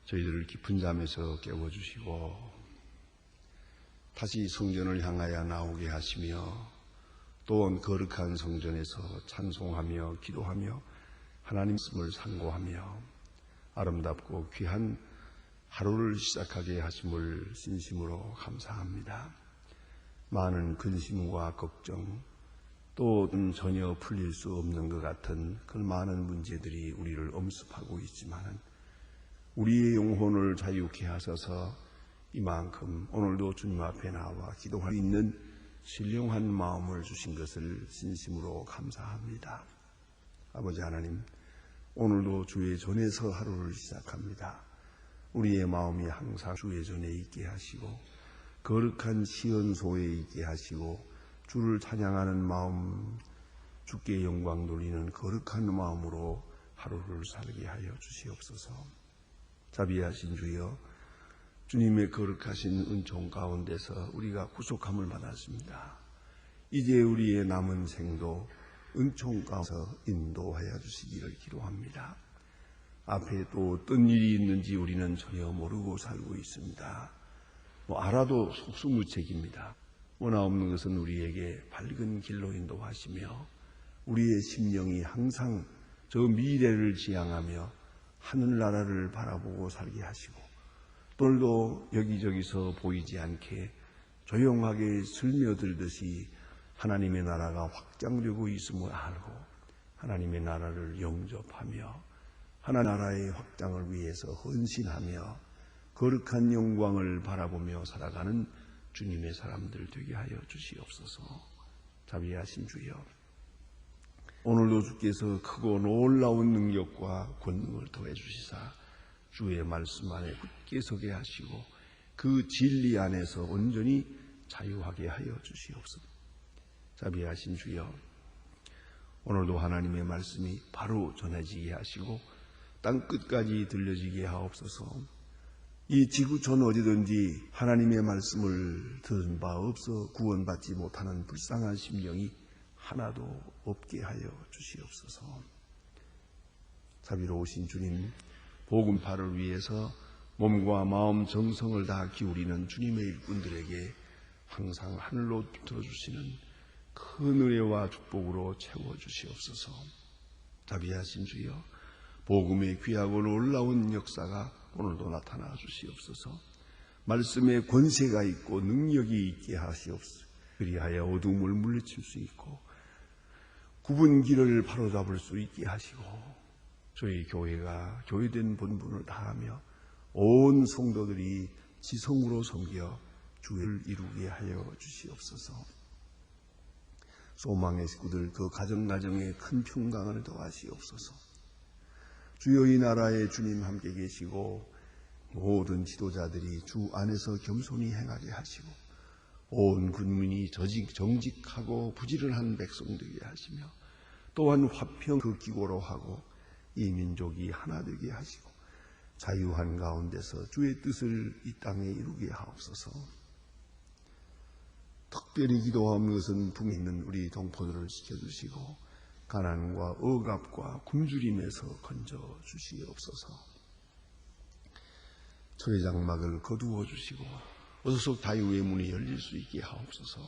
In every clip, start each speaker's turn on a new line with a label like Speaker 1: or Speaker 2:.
Speaker 1: 저희들을 깊은 잠에서 깨워주시고 다시 성전을 향하여 나오게 하시며 또한 거룩한 성전에서 찬송하며 기도하며 하나님 말씀을 상고하며 아름답고 귀한 하루를 시작하게 하심을 진심으로 감사합니다. 많은 근심과 걱정 또 전혀 풀릴 수 없는 것 같은 그 많은 문제들이 우리를 엄습하고 있지만 우리의 영혼을 자유케 하셔서 이만큼 오늘도 주님 앞에 나와 기도할 수 있는 신령한 마음을 주신 것을 진심으로 감사합니다. 아버지 하나님, 오늘도 주의 전에서 하루를 시작합니다. 우리의 마음이 항상 주의 전에 있게 하시고 거룩한 시언소에 있게 하시고 주를 찬양하는 마음, 주께 영광 돌리는 거룩한 마음으로 하루를 살게 하여 주시옵소서. 자비하신 주여, 주님의 거룩하신 은총 가운데서 우리가 구속함을 받았습니다. 이제 우리의 남은 생도 은총 가운데서 인도하여 주시기를 기도합니다. 앞에 또 어떤 일이 있는지 우리는 전혀 모르고 살고 있습니다. 알아도 속수무책입니다. 원하없는 것은 우리에게 밝은 길로 인도하시며 우리의 심령이 항상 저 미래를 지향하며 하늘나라를 바라보고 살게 하시고 오늘도 여기저기서 보이지 않게 조용하게 스며들듯이 하나님의 나라가 확장되고 있음을 알고 하나님의 나라를 영접하며 하나님 나라의 확장을 위해서 헌신하며 거룩한 영광을 바라보며 살아가는 주님의 사람들 되게 하여 주시옵소서. 자비하신 주여, 오늘도 주께서 크고 놀라운 능력과 권능을 더해 주시사 주의 말씀 안에 굳게 서게 하시고 그 진리 안에서 온전히 자유하게 하여 주시옵소서. 자비하신 주여, 오늘도 하나님의 말씀이 바로 전해지게 하시고 땅 끝까지 들려지게 하옵소서. 이 지구촌 어디든지 하나님의 말씀을 들은 바 없어 구원받지 못하는 불쌍한 심령이 하나도 없게 하여 주시옵소서. 자비로우신 주님, 복음파를 위해서 몸과 마음 정성을 다 기울이는 주님의 일꾼들에게 항상 하늘로 들어주시는 큰 은혜와 축복으로 채워주시옵소서. 자비하신 주여, 복음의 귀하고 놀라운 역사가 오늘도 나타나 주시옵소서. 말씀에 권세가 있고 능력이 있게 하시옵소서. 그리하여 어둠을 물리칠 수 있고 굽은 길을 바로잡을 수 있게 하시고 저희 교회가 교회된 본분을 다하며 온 성도들이 지성으로 섬겨 주를 이루게 하여 주시옵소서. 소망의 식구들 그 가정가정에 큰 평강을 더하시옵소서. 주여, 이 나라에 주님 함께 계시고 모든 지도자들이 주 안에서 겸손히 행하게 하시고 온 군민이 정직하고 부지런한 백성 되게 하시며 또한 화평 그 기고로 하고 이 민족이 하나 되게 하시고 자유한 가운데서 주의 뜻을 이 땅에 이루게 하옵소서. 특별히 기도하는 것은 붕에 있는 우리 동포들을 지켜주시고 가난과 억압과 굶주림에서 건져주시옵소서. 철의 장막을 거두어 주시고 어서속 자유의 문이 열릴 수 있게 하옵소서.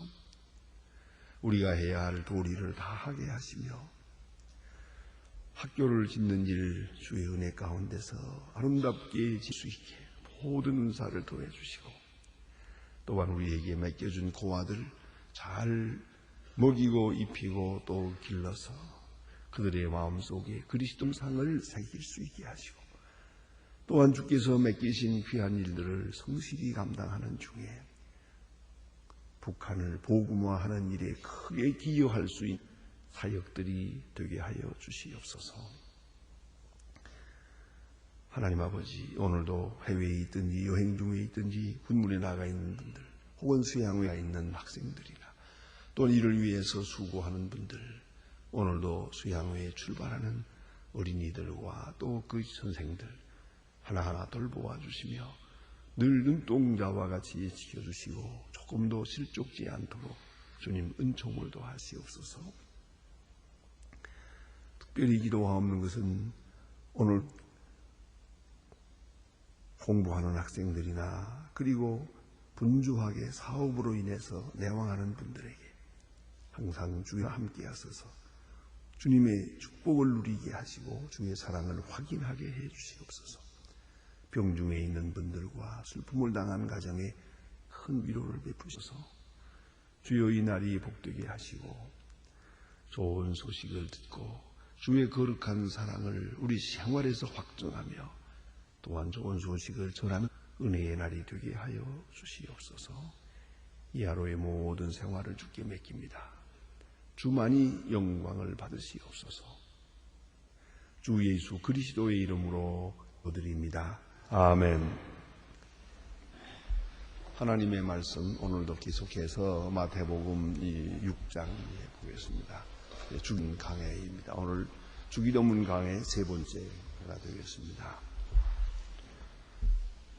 Speaker 1: 우리가 해야 할 도리를 다 하게 하시며 학교를 짓는 일 주의 은혜 가운데서 아름답게 짓 수 있게 모든 은사를 더해 주시고 또한 우리에게 맡겨준 고아들 잘 먹이고 입히고 또 길러서 그들의 마음속에 그리스도상을 새길 수 있게 하시고 또한 주께서 맡기신 귀한 일들을 성실히 감당하는 중에 북한을 복음화하는 일에 크게 기여할 수 있는 사역들이 되게 하여 주시옵소서. 하나님 아버지, 오늘도 해외에 있든지 여행 중에 있든지 군문에 나가 있는 분들 혹은 수양회에 있는 학생들이나 또는 이를 위해서 수고하는 분들, 오늘도 수양회에 출발하는 어린이들과 또 그 선생들 하나하나 돌보아 주시며 늘 눈동자와 같이 지켜주시고 조금도 실족지 않도록 주님 은총을 더하시옵소서. 특별히 기도하옵는 것은 오늘 공부하는 학생들이나 그리고 분주하게 사업으로 인해서 내왕하는 분들에게 항상 주와 함께 하셔서 주님의 축복을 누리게 하시고 주의 사랑을 확인하게 해 주시옵소서. 병중에 있는 분들과 슬픔을 당한 가정에 큰 위로를 베푸셔서 주여 이 날이 복되게 하시고 좋은 소식을 듣고 주의 거룩한 사랑을 우리 생활에서 확정하며 또한 좋은 소식을 전하는 은혜의 날이 되게 하여 주시옵소서. 이 하루의 모든 생활을 주께 맡깁니다. 주만이 영광을 받으시옵소서. 주 예수 그리스도의 이름으로 기도드립니다. 아멘. 하나님의 말씀 오늘도 계속해서 마태복음 6장 보겠습니다. 주기도문 강해입니다. 오늘 주기도문 강해 세 번째가 되겠습니다.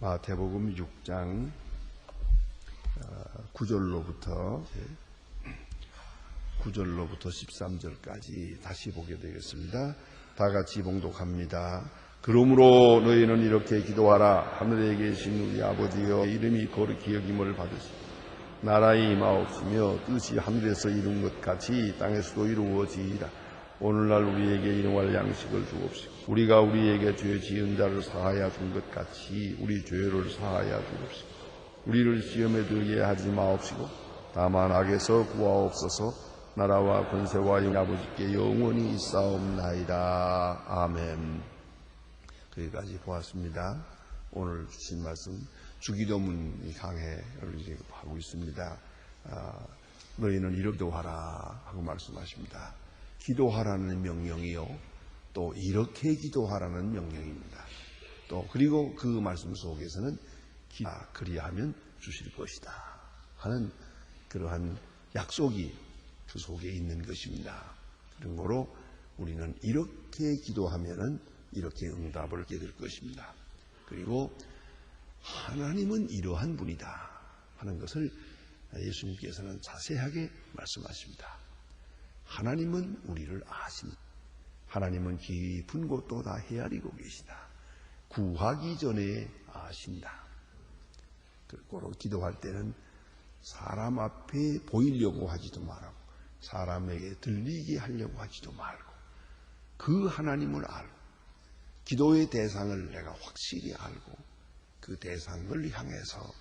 Speaker 1: 마태복음 6장 9절로부터 13절까지 다시 보게 되겠습니다. 다 같이 봉독합니다. 그러므로 너희는 이렇게 기도하라. 하늘에 계신 우리 아버지여, 이름이 거룩히 여김을 받으시고 나라의 임하옵시며 뜻이 하늘에서 이룬 것 같이 땅에서도 이루어지이다. 오늘날 우리에게 일용할 양식을 주옵시고 우리가 우리에게 죄 지은 자를 사하여 준 것 같이 우리 죄를 사하여 주옵시고 우리를 시험에 들게 하지 마옵시고 다만 악에서 구하옵소서. 나라와 권세와 영광이 아버지께 영원히 있사옵나이다. 아멘. 거기까지 보았습니다. 오늘 주신 말씀 주기도문 강해를 이제 하고 있습니다. 너희는 이렇게 기도하라 하고 말씀하십니다. 기도하라는 명령이요, 또 이렇게 기도하라는 명령입니다. 또 그리고 그 말씀 속에서는 그리하면 주실 것이다 하는 그러한 약속이 그 속에 있는 것입니다. 그런 거로 우리는 이렇게 기도하면은 이렇게 응답을 얻게 될 것입니다. 그리고 하나님은 이러한 분이다 하는 것을 예수님께서는 자세하게 말씀하십니다. 하나님은 우리를 아십니다. 하나님은 깊은 곳도 다 헤아리고 계시다. 구하기 전에 아신다. 그리고 기도할 때는 사람 앞에 보이려고 하지도 말고 사람에게 들리게 하려고 하지도 말고 그 하나님을 알고 기도의 대상을 내가 확실히 알고 그 대상을 향해서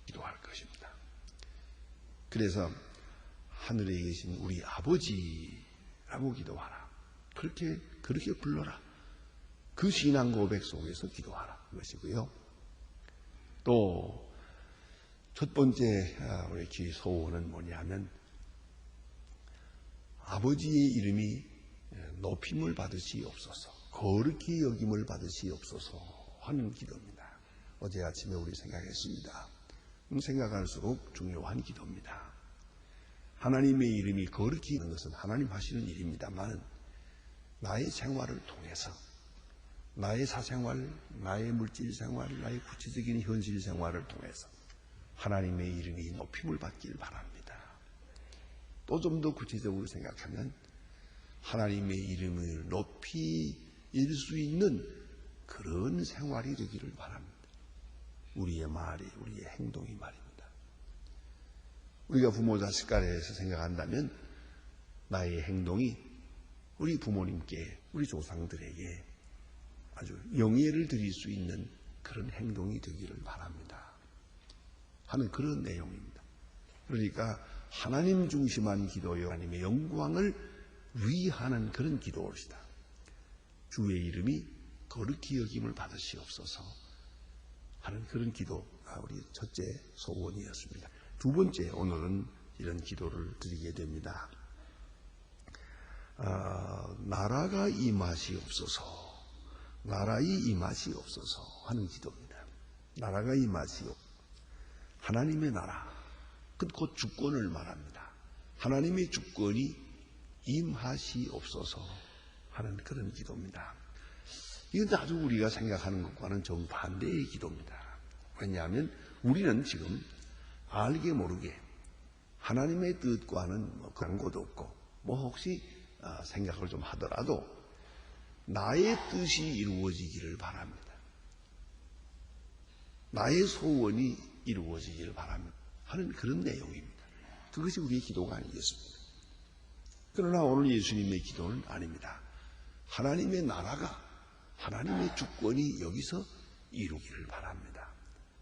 Speaker 1: 기도할 것입니다. 그래서 하늘에 계신 우리 아버지라고 기도하라. 그렇게 불러라. 그 신앙 고백 속에서 기도하라. 그것이고요. 또 첫 번째 우리 기 소원은 뭐냐면 아버지의 이름이 높임을 받으시옵소서, 거룩히 여김을 받으시옵소서 하는 기도입니다. 어제 아침에 우리 생각했습니다. 생각할수록 중요한 기도입니다. 하나님의 이름이 거룩히 있는 것은 하나님 하시는 일입니다만 나의 생활을 통해서 나의 사생활, 나의 물질 생활, 나의 구체적인 현실 생활을 통해서 하나님의 이름이 높임을 받길 바랍니다. 또 좀 더 구체적으로 생각하면 하나님의 이름을 높이 일 수 있는 그런 생활이 되기를 바랍니다. 우리의 말이, 우리의 행동이 말입니다. 우리가 부모 자식 간에서 생각한다면 나의 행동이 우리 부모님께, 우리 조상들에게 아주 영예를 드릴 수 있는 그런 행동이 되기를 바랍니다 하는 그런 내용입니다. 그러니까 하나님 중심한 기도요, 하나님의 영광을 위하는 그런 기도입니다. 주의 이름이 거룩히 여김을 받으시옵소서 하는 그런 기도가 우리 첫째 소원이었습니다. 두 번째, 오늘은 이런 기도를 드리게 됩니다. 나라가 임하시옵소서, 나라의 임하시옵소서 하는 기도입니다. 나라가 임하시옵, 하나님의 나라, 곧 주권을 말합니다. 하나님의 주권이 임하시옵소서 하는 그런 기도입니다. 이건 아주 우리가 생각하는 것과는 정반대의 기도입니다. 왜냐하면 우리는 지금 알게 모르게 하나님의 뜻과는 근거도 없고 혹시 생각을 좀 하더라도 나의 뜻이 이루어지기를 바랍니다. 나의 소원이 이루어지기를 바랍니다 하는 그런 내용입니다. 그것이 우리의 기도가 아니겠습니까? 그러나 오늘 예수님의 기도는 아닙니다. 하나님의 나라가, 하나님의 주권이 여기서 이루기를 바랍니다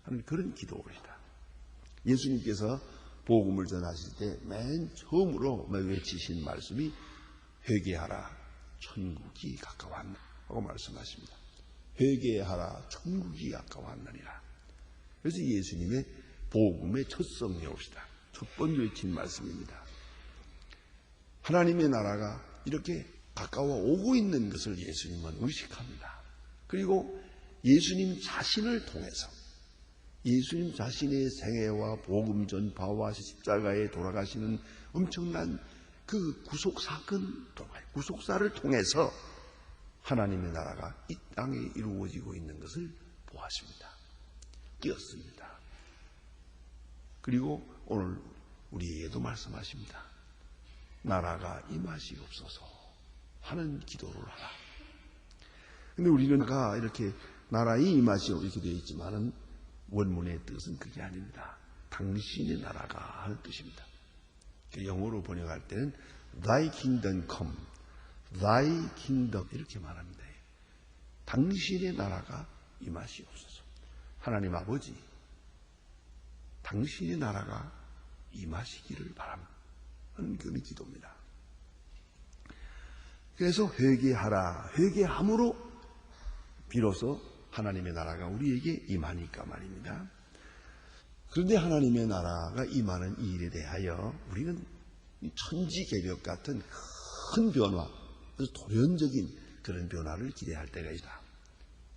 Speaker 1: 하는 그런 기도입니다. 예수님께서 복음을 전하실 때 맨 처음으로 외치신 말씀이 회개하라 천국이 가까웠다고 말씀하십니다. 회개하라 천국이 가까웠느니라. 그래서 예수님의 복음의 첫 성경입니다. 첫 번째 외친 말씀입니다. 하나님의 나라가 이렇게 가까워 오고 있는 것을 예수님은 의식합니다. 그리고 예수님 자신을 통해서 예수님 자신의 생애와 복음 전파와 십자가에 돌아가시는 엄청난 그 구속사를 통해서 하나님의 나라가 이 땅에 이루어지고 있는 것을 보았습니다. 깨었습니다. 그리고 오늘 우리에게도 말씀하십니다. 나라가 임하시옵소서 하는 기도를 하라. 근데 우리는 이렇게 나라의 임하시오 이렇게 되어 있지만은 원문의 뜻은 그게 아닙니다. 당신의 나라가 하는 뜻입니다. 영어로 번역할 때는 Thy kingdom come, Thy kingdom 이렇게 말합니다. 당신의 나라가 임하시옵소서. 하나님 아버지, 당신의 나라가 임하시기를 바랍니다 하는 그런 기도입니다. 그래서 회개하라. 회개함으로 비로소 하나님의 나라가 우리에게 임하니까 말입니다. 그런데 하나님의 나라가 임하는 이 일에 대하여 우리는 천지개벽 같은 큰 변화, 돌연적인 그런 변화를 기대할 때가 있다.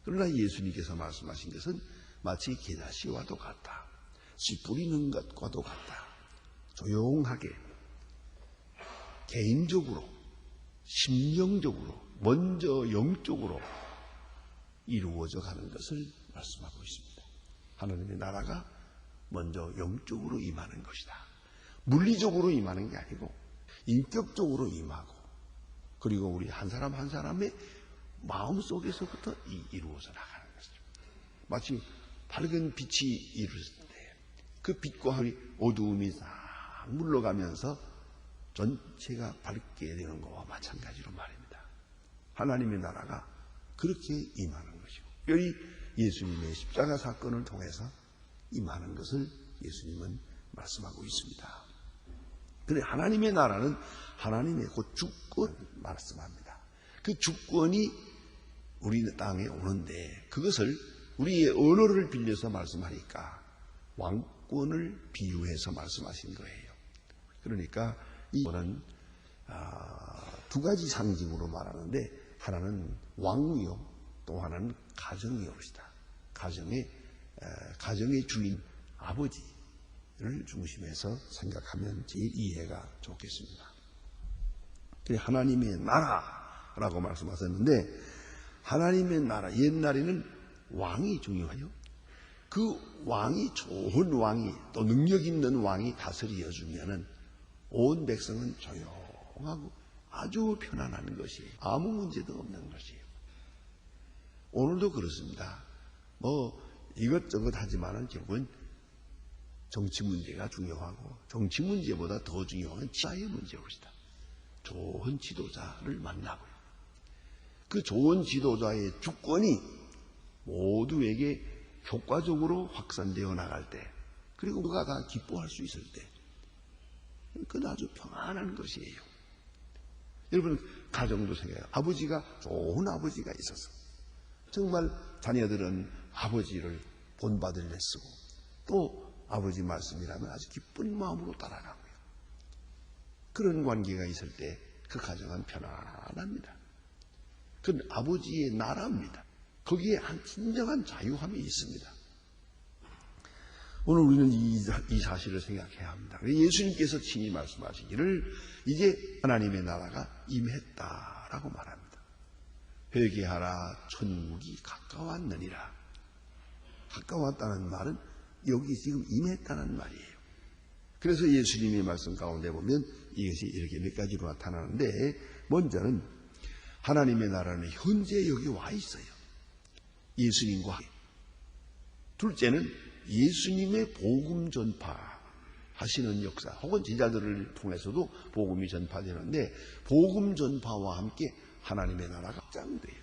Speaker 1: 그러나 예수님께서 말씀하신 것은 마치 개자씨와도 같다. 씨 뿌리는 것과도 같다. 조용하게 개인적으로 심령적으로 먼저 영적으로 이루어져 가는 것을 말씀하고 있습니다. 하나님의 나라가 먼저 영적으로 임하는 것이다. 물리적으로 임하는 게 아니고 인격적으로 임하고 그리고 우리 한 사람 한 사람의 마음속에서부터 이루어져 나가는 것이죠. 마치 밝은 빛이 이루어질 때 그 빛과 어두움이 싹 물러가면서 전체가 밝게 되는 것과 마찬가지로 말입니다. 하나님의 나라가 그렇게 임하는 것이고 여기 예수님의 십자가 사건을 통해서 임하는 것을 예수님은 말씀하고 있습니다. 그런데 하나님의 나라는 하나님의 그 주권 말씀합니다. 그 주권이 우리 땅에 오는데 그것을 우리의 언어를 빌려서 말씀하니까 왕권을 비유해서 말씀하신 거예요. 그러니까 이거는 두 가지 상징으로 말하는데 하나는 왕이요 또 하나는 가정이 옵시다. 가정의 주인 아버지를 중심해서 생각하면 제일 이해가 좋겠습니다. 하나님의 나라라고 말씀하셨는데 하나님의 나라 옛날에는 왕이 중요해요. 그 왕이 좋은 왕이 또 능력 있는 왕이 다스려 주면은 온 백성은 조용하고 아주 편안한 것이에요. 아무 문제도 없는 것이에요. 오늘도 그렇습니다. 이것저것 하지만은 결국은 정치 문제가 중요하고 정치 문제보다 더 중요한 건 지도자의 문제입니다. 좋은 지도자를 만나고요. 그 좋은 지도자의 주권이 모두에게 효과적으로 확산되어 나갈 때 그리고 그가 다 기뻐할 수 있을 때 그건 아주 평안한 것이에요. 여러분 가정도 생각해요. 아버지가 좋은 아버지가 있어서 정말 자녀들은 아버지를 본받을 내쓰고 또 아버지 말씀이라면 아주 기쁜 마음으로 따라가고요. 그런 관계가 있을 때 그 가정은 편안합니다. 그건 아버지의 나라입니다. 거기에 한 진정한 자유함이 있습니다. 오늘 우리는 이 사실을 생각해야 합니다. 예수님께서 친히 말씀하시기를 이제 하나님의 나라가 임했다라고 말합니다. 회개하라 천국이 가까웠느니라. 가까웠다는 말은 여기 지금 임했다는 말이에요. 그래서 예수님의 말씀 가운데 보면 이것이 이렇게 몇 가지로 나타나는데 먼저는 하나님의 나라는 현재 여기 와 있어요. 예수님과 둘째는 예수님의 복음 전파하시는 역사, 혹은 제자들을 통해서도 복음이 전파되는데, 복음 전파와 함께 하나님의 나라가 확장돼요.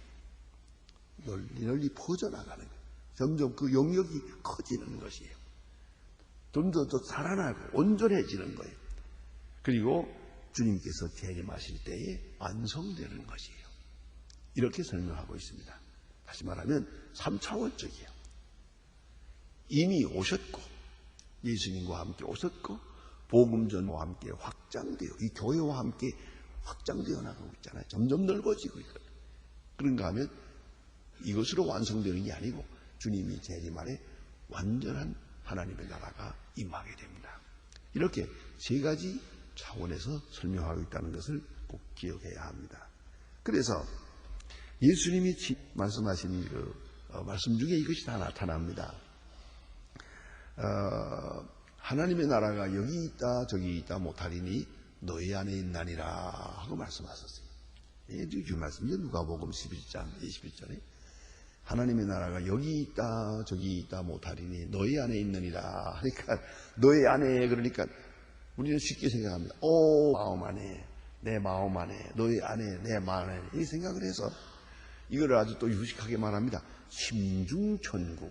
Speaker 1: 널리 퍼져나가는 거예요. 점점 그 영역이 커지는 것이에요. 좀 더 살아나고 온전해지는 거예요. 그리고 주님께서 재림하실 때에 완성되는 것이에요. 이렇게 설명하고 있습니다. 다시 말하면 3차원적이에요. 이미 오셨고, 예수님과 함께 오셨고, 복음전과 함께 확장되어, 이 교회와 함께 확장되어 나가고 있잖아요. 점점 넓어지고 있거든요. 그런가 하면 이것으로 완성되는 게 아니고 주님이 재림하에 완전한 하나님의 나라가 임하게 됩니다. 이렇게 세 가지 차원에서 설명하고 있다는 것을 꼭 기억해야 합니다. 그래서 예수님이 말씀하신 말씀 중에 이것이 다 나타납니다. 하나님의 나라가 여기 있다 저기 있다 못하리니 너희 안에 있나니라 하고 말씀하셨어요. 이 말씀이죠. 누가복음 11장 21절에 하나님의 나라가 여기 있다 저기 있다 못하리니 너희 안에 있느니라 하니까, 너희 안에, 그러니까 우리는 쉽게 생각합니다. 마음 안에, 내 마음 안에, 너희 안에, 내 마음 안에, 이 생각을 해서 이걸 아주 또 유식하게 말합니다. 심중천국.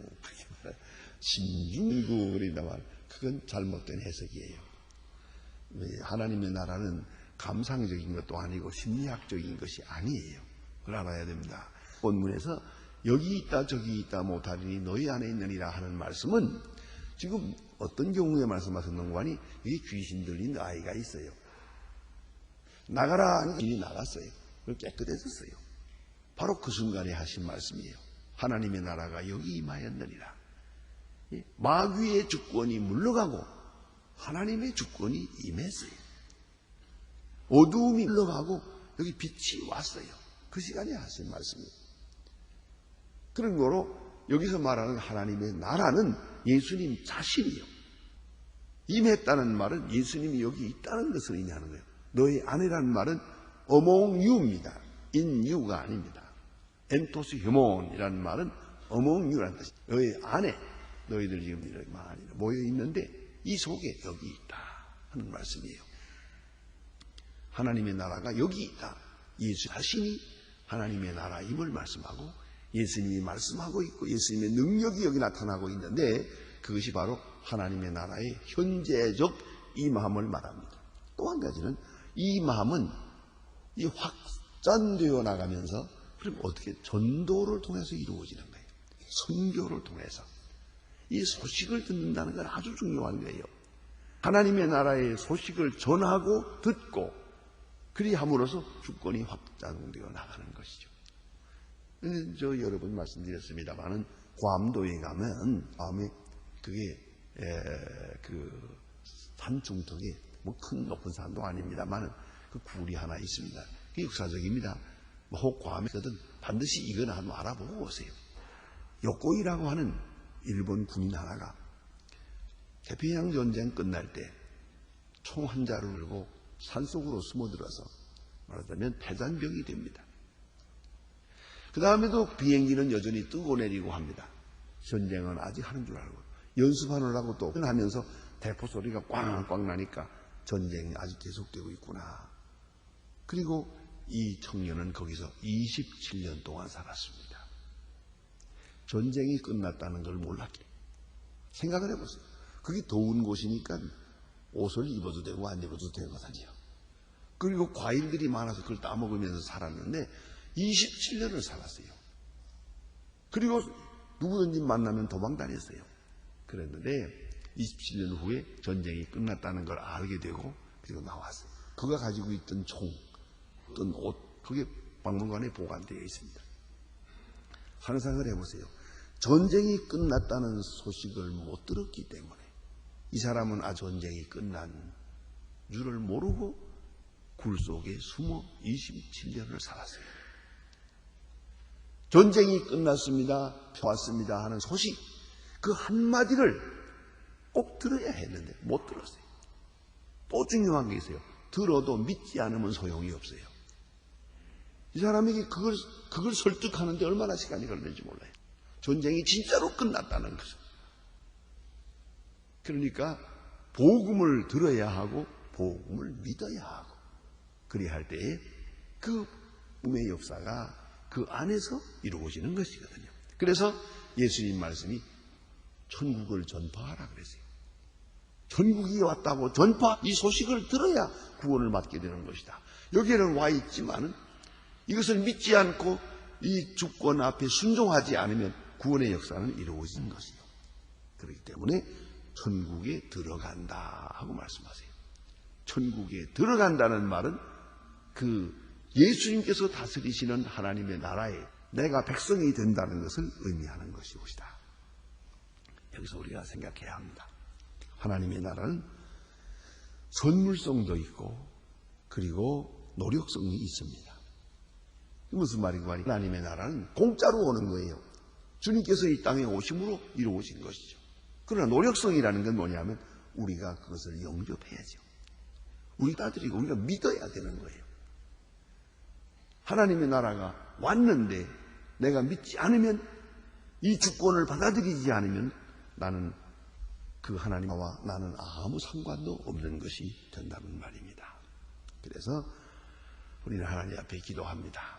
Speaker 1: 심중국이다만 그건 잘못된 해석이에요. 하나님의 나라는 감상적인 것도 아니고 심리학적인 것이 아니에요. 그걸 알아야 됩니다. 본문에서 여기 있다 저기 있다 못하리니 너희 안에 있느니라 하는 말씀은 지금 어떤 경우에 말씀하셨는 거 아니, 여기 귀신 들린 아이가 있어요. 나가라 하니까 귀신이 나갔어요. 깨끗해졌어요. 바로 그 순간에 하신 말씀이에요. 하나님의 나라가 여기 임하였느니라. 마귀의 주권이 물러가고 하나님의 주권이 임했어요. 어두움이 물러가고 여기 빛이 왔어요. 그 시간에 하신 말씀이에요. 그런 거로 여기서 말하는 하나님의 나라는 예수님 자신이요. 임했다는 말은 예수님이 여기 있다는 것을 의미하는 거예요. 너희 안에라는 말은 among you입니다. in you가 아닙니다. 엔토스 휴몬이라는 말은 among you라는 뜻이에요. 너희 안에, 너희들 지금 이렇게 많이 모여 있는데 이 속에 여기 있다 하는 말씀이에요. 하나님의 나라가 여기 있다. 예수 자신이 하나님의 나라임을 말씀하고 예수님이 말씀하고 있고 예수님의 능력이 여기 나타나고 있는데, 그것이 바로 하나님의 나라의 현재적 임함을 말합니다. 또 한 가지는 이 마음은 이 확산되어 나가면서, 그럼 어떻게 전도를 통해서 이루어지는 거예요. 선교를 통해서. 이 소식을 듣는다는 건 아주 중요한 거예요. 하나님의 나라의 소식을 전하고 듣고 그리함으로써 주권이 확장되어 나가는 것이죠. 저 여러 번 말씀드렸습니다만은 괌도에 가면 괌에 그게 그 산중턱에 뭐 큰 높은 산도 아닙니다만은 그 굴이 하나 있습니다. 그게 역사적입니다. 혹 괌에서든 반드시 이건 한번 알아보고 오세요. 요코이라고 하는 일본 군인 하나가 태평양 전쟁 끝날 때 총 한 자루 들고 산속으로 숨어들어서 말하자면 패잔병이 됩니다. 그 다음에도 비행기는 여전히 뜨고 내리고 합니다. 전쟁은 아직 하는 줄 알고 연습하느라고 또 하면서 대포 소리가 꽝꽝 나니까 전쟁이 아직 계속되고 있구나. 그리고 이 청년은 거기서 27년 동안 살았습니다. 전쟁이 끝났다는 걸 몰랐기. 생각을 해보세요. 그게 더운 곳이니까 옷을 입어도 되고 안 입어도 되거든요. 그리고 과일들이 많아서 그걸 따먹으면서 살았는데 27년을 살았어요. 그리고 누구든지 만나면 도망 다녔어요. 그랬는데 27년 후에 전쟁이 끝났다는 걸 알게 되고 그리고 나왔어요. 그가 가지고 있던 총, 어떤 옷, 그게 박물관에 보관되어 있습니다. 상상을 해보세요. 전쟁이 끝났다는 소식을 못 들었기 때문에 이 사람은 전쟁이 끝난 줄을 모르고 굴 속에 숨어 27년을 살았어요. 전쟁이 끝났습니다, 왔습니다 하는 소식, 그 한마디를 꼭 들어야 했는데 못 들었어요. 또 중요한 게 있어요. 들어도 믿지 않으면 소용이 없어요. 이 사람에게 그걸 설득하는데 얼마나 시간이 걸리는지 몰라요. 전쟁이 진짜로 끝났다는 것을 그러니까 복음을 들어야 하고 복음을 믿어야 하고 그래야 할 때에 그 복음의 역사가 그 안에서 이루어지는 것이거든요. 그래서 예수님 말씀이 천국을 전파하라 그랬어요. 천국이 왔다고 이 소식을 들어야 구원을 받게 되는 것이다. 여기에는 와 있지만은 이것을 믿지 않고 이 주권 앞에 순종하지 않으면 구원의 역사는 이루어지는 것이요. 그렇기 때문에 천국에 들어간다 하고 말씀하세요. 천국에 들어간다는 말은 그 예수님께서 다스리시는 하나님의 나라에 내가 백성이 된다는 것을 의미하는 것이옵시다. 여기서 우리가 생각해야 합니다. 하나님의 나라는 선물성도 있고 그리고 노력성이 있습니다. 무슨 말인가 하니 하나님의 나라는 공짜로 오는 거예요. 주님께서 이 땅에 오심으로 이루어진 것이죠. 그러나 노력성이라는 건 뭐냐면 우리가 그것을 영접해야죠. 우리가 따드리고 우리가 믿어야 되는 거예요. 하나님의 나라가 왔는데 내가 믿지 않으면 이 주권을 받아들이지 않으면 나는 그 하나님과 나는 아무 상관도 없는 것이 된다는 말입니다. 그래서 우리는 하나님 앞에 기도합니다.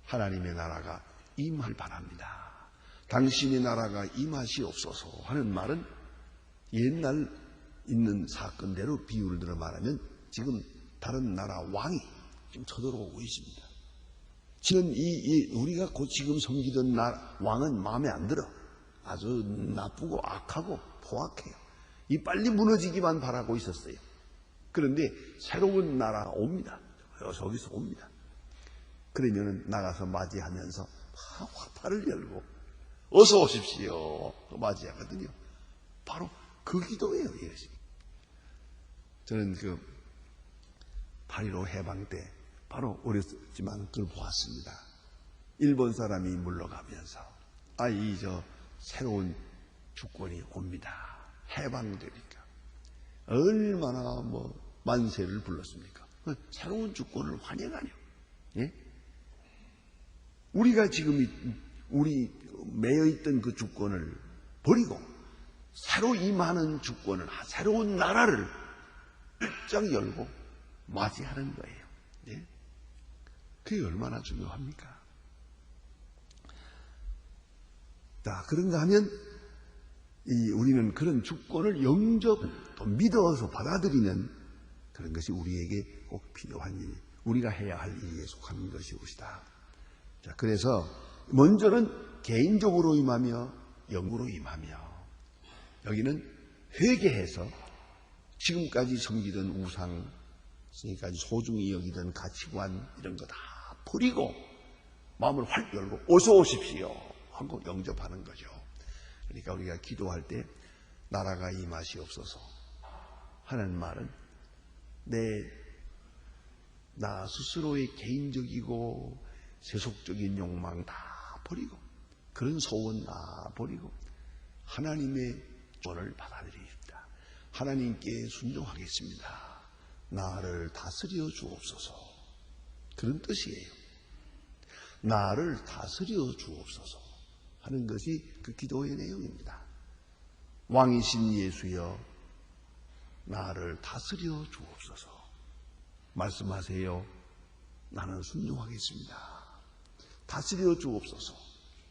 Speaker 1: 하나님의 나라가 임할 바랍니다. 당신의 나라가 임하시옵소서 하는 말은 옛날 있는 사건대로 비유를 들어 말하면 지금 다른 나라 왕이 지금 쳐들어오고 있습니다. 지금 우리가 곧 지금 섬기던 왕은 마음에 안 들어. 아주 나쁘고 악하고 포악해요. 이 빨리 무너지기만 바라고 있었어요. 그런데 새로운 나라가 옵니다. 저기서 옵니다. 그러면 나가서 맞이하면서 화판을 열고 어서 오십시오 맞이하거든요. 바로 그 기도예요. 이것이. 저는 그 8.15 해방 때 바로 어렸지만 그걸 보았습니다. 일본 사람이 물러가면서 저 새로운 주권이 옵니다. 해방되니까 얼마나 만세를 불렀습니까? 새로운 주권을 환영하려. 예? 우리가 지금 우리 매여있던 그 주권을 버리고 새로 임하는 주권을 새로운 나라를 쫙 열고 맞이하는 거예요. 예? 그게 얼마나 중요합니까? 자, 그런가 하면 우리는 그런 주권을 또 믿어서 받아들이는 그런 것이 우리에게 꼭 필요한 일, 우리가 해야 할 일에 속한 것이옵시다. 자, 그래서 먼저는 개인적으로 임하며 영으로 임하며 여기는 회개해서 지금까지 섬기던 우상, 지금까지 소중히 여기던 가치관 이런 거 다 버리고 마음을 활 열고 어서 오십시오 하고 영접하는 거죠. 그러니까 우리가 기도할 때 나라가 임하시옵소서 하는 말은 나 스스로의 개인적이고 세속적인 욕망 다 버리고 그런 소원 다 버리고 하나님의 조언을 받아들입니다. 하나님께 순종하겠습니다. 나를 다스려 주옵소서. 그런 뜻이에요. 나를 다스려 주옵소서 하는 것이 그 기도의 내용입니다. 왕이신 예수여 나를 다스려 주옵소서. 말씀하세요. 나는 순종하겠습니다. 다스려 주옵소서.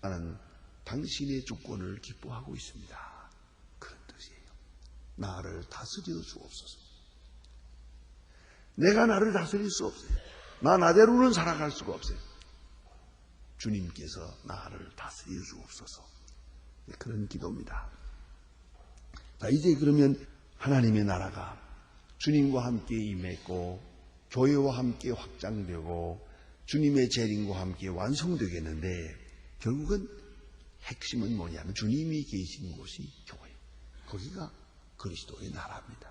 Speaker 1: 나는 당신의 주권을 기뻐하고 있습니다. 그런 뜻이에요. 나를 다스려 주옵소서. 내가 나를 다스릴 수 없어요. 나대로는 살아갈 수가 없어요. 주님께서 나를 다스려 주옵소서. 그런 기도입니다. 자, 이제 그러면 하나님의 나라가 주님과 함께 임했고 교회와 함께 확장되고 주님의 재림과 함께 완성되겠는데 결국은 핵심은 뭐냐면 주님이 계신 곳이 교회. 거기가 그리스도의 나라입니다.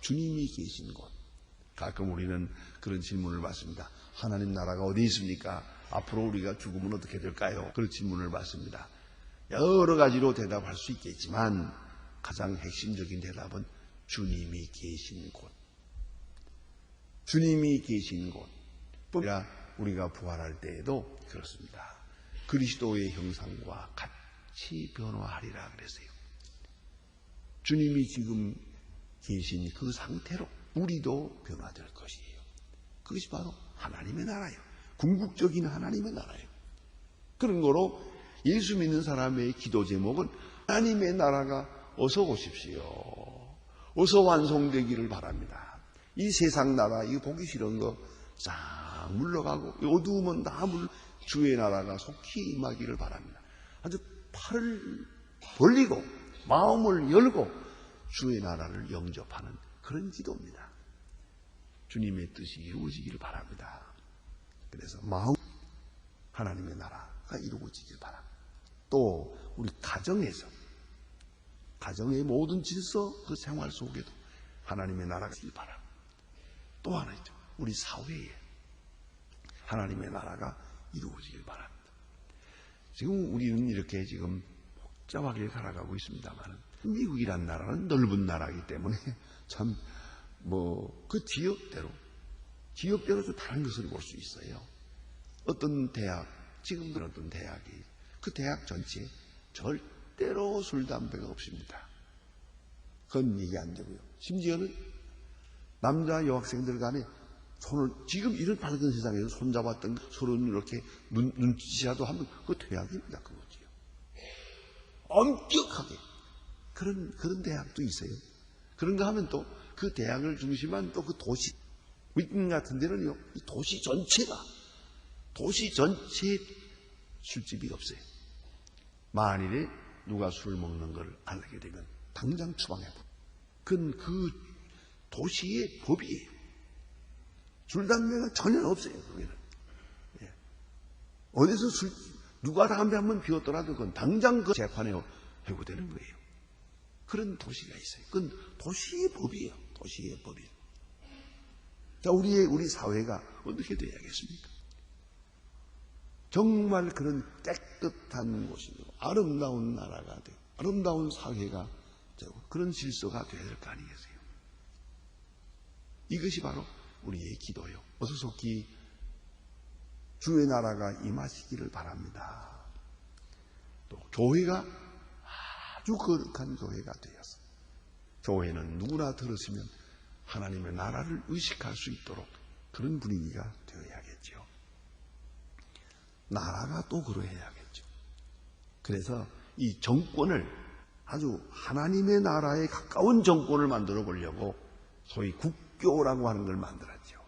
Speaker 1: 주님이 계신 곳. 가끔 우리는 그런 질문을 받습니다. 하나님 나라가 어디 있습니까? 앞으로 우리가 죽으면 어떻게 될까요? 그런 질문을 받습니다. 여러 가지로 대답할 수 있겠지만 가장 핵심적인 대답은 주님이 계신 곳. 주님이 계신 곳. 우리가 부활할 때에도 그렇습니다. 그리스도의 형상과 같이 변화하리라 그랬어요. 주님이 지금 계신 그 상태로 우리도 변화될 것이에요. 그것이 바로 하나님의 나라예요. 궁극적인 하나님의 나라예요. 그런 거로 예수 믿는 사람의 기도 제목은 하나님의 나라가 어서 오십시오. 어서 완성되기를 바랍니다. 이 세상 나라, 이 보기 싫은 거 싹 물러가고 어두움은 다 주의 나라가 속히 임하기를 바랍니다. 아주 팔을 벌리고 마음을 열고 주의 나라를 영접하는 그런 기도입니다. 주님의 뜻이 이루어지기를 바랍니다. 그래서 마음 하나님의 나라가 이루어지길 바랍니다. 또 우리 가정에서 가정의 모든 질서 그 생활 속에도 하나님의 나라가 있길 바랍니다. 또 하나 있죠. 우리 사회에 하나님의 나라가 이루어지길 바랍니다. 지금 우리는 이렇게 지금 복잡하게 살아가고 있습니다만 미국이란 나라는 넓은 나라이기 때문에 참 그 지역대로 좀 다른 것을 볼 수 있어요. 어떤 대학, 지금도 어떤 대학이 그 대학 전체에 절대로 술, 담배가 없습니다. 그건 얘기 안 되고요. 심지어는 남자 여학생들 간에 손을, 지금 이런 밝은 세상에서 손잡았던 서로 이렇게 눈치라도 하면 그거 퇴학입니다. 그거지요. 엄격하게. 그런 대학도 있어요. 그런가 하면 또 그 대학을 중심한 또 그 도시, 위kin 같은 데는요, 이 도시 전체에 술집이 없어요. 만일에 누가 술 먹는 걸 알게 되면 당장 추방해버려요. 그건 그 도시의 법이에요. 술, 담배가 전혀 없어요. 거기는. 예. 어디서 누가 담배 한번 피웠더라도 그건 당장 그 재판에 회부되는 거예요. 그런 도시가 있어요. 그건 도시의 법이에요. 도시의 법이에요. 자, 우리 사회가 어떻게 돼야겠습니까? 정말 그런 깨끗한 곳이고 아름다운 나라가 되고 아름다운 사회가 되고 그런 질서가 되어야 될 거 아니겠어요? 이것이 바로 우리의 기도요. 어서 속히 주의 나라가 임하시기를 바랍니다. 또 교회가 아주 거룩한 교회가 되어서 교회는 누구나 들었으면 하나님의 나라를 의식할 수 있도록 그런 분위기가 되어야겠죠. 나라가 또 그러해야겠죠. 그래서 이 정권을 아주 하나님의 나라에 가까운 정권을 만들어 보려고 소위 국교라고 하는 걸 만들었죠.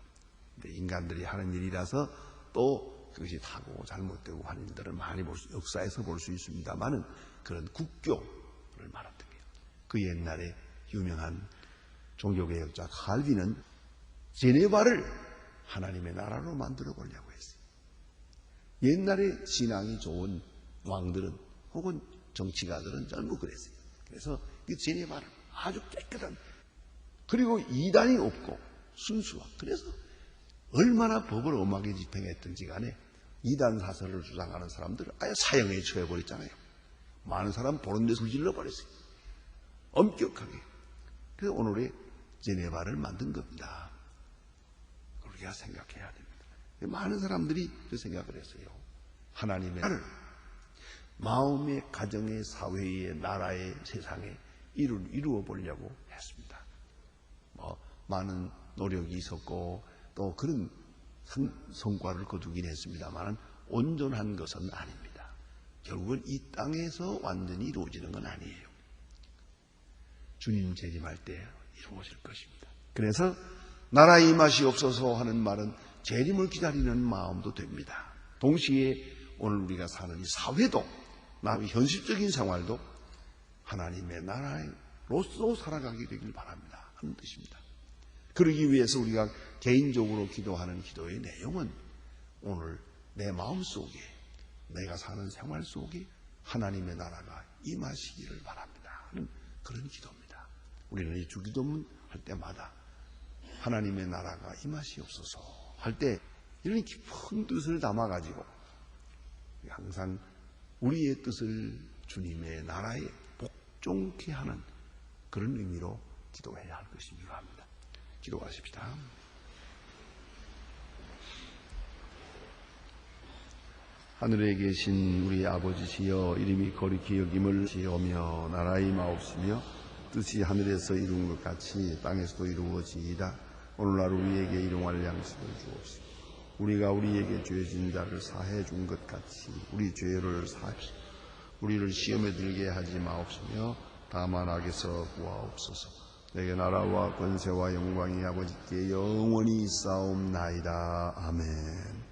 Speaker 1: 근데 인간들이 하는 일이라서 또 그것이 타고 잘못되고 하는 일들을 많이 역사에서 볼 수 있습니다만은 그런 국교를 말했던 거예요. 그 옛날에 유명한 종교개혁자 칼빈은 제네바를 하나님의 나라로 만들어 보려고 했어요. 옛날에 신앙이 좋은 왕들은 혹은 정치가들은 전부 그랬어요. 그래서 이 제네바를 아주 깨끗한, 그리고 이단이 없고 순수한, 그래서 얼마나 법을 엄하게 집행했든지 간에 이단 사설을 주장하는 사람들을 아예 사형에 처해버렸잖아요. 많은 사람 보는 데 불질러 버렸어요. 엄격하게. 그래서 오늘의 제네바를 만든 겁니다. 우리가 생각해야 됩니다. 많은 사람들이 그 생각을 했어요. 하나님의 나라를 마음의, 가정의, 사회의, 나라의, 세상에 이루어 보려고 했습니다. 많은 노력이 있었고 또 그런 성과를 거두긴 했습니다만 온전한 것은 아닙니다. 결국은 이 땅에서 완전히 이루어지는 건 아니에요. 주님 재림할 때 이루어질 것입니다. 그래서 나라의 맛이 없어서 하는 말은 재림을 기다리는 마음도 됩니다. 동시에 오늘 우리가 사는 이 사회도, 현실적인 생활도 하나님의 나라로서 살아가게 되길 바랍니다 하는 뜻입니다. 그러기 위해서 우리가 개인적으로 기도하는 기도의 내용은 오늘 내 마음속에, 내가 사는 생활 속에 하나님의 나라가 임하시기를 바랍니다 하는 그런 기도입니다. 우리는 이 주기도문 할 때마다 하나님의 나라가 임하시옵소서 할 때 이런 깊은 뜻을 담아가지고 항상 우리의 뜻을 주님의 나라에 복종케 하는 그런 의미로 기도해야 할 것입니다 합니다. 기도하십시다. 하늘에 계신 우리 아버지시여, 이름이 거룩히 여김을 지으며 나라의 마옵시며 뜻이 하늘에서 이룬 것 같이 땅에서도 이루어지이다. 오늘날 우리에게 일용할 양식을 주옵시고 우리가 우리에게 죄진 자를 사해 준 것 같이 우리 죄를 사하시고 우리를 시험에 들게 하지 마옵시며 다만 악에서 구하옵소서. 내게 나라와 권세와 영광이 아버지께 영원히 있사옵나이다. 아멘.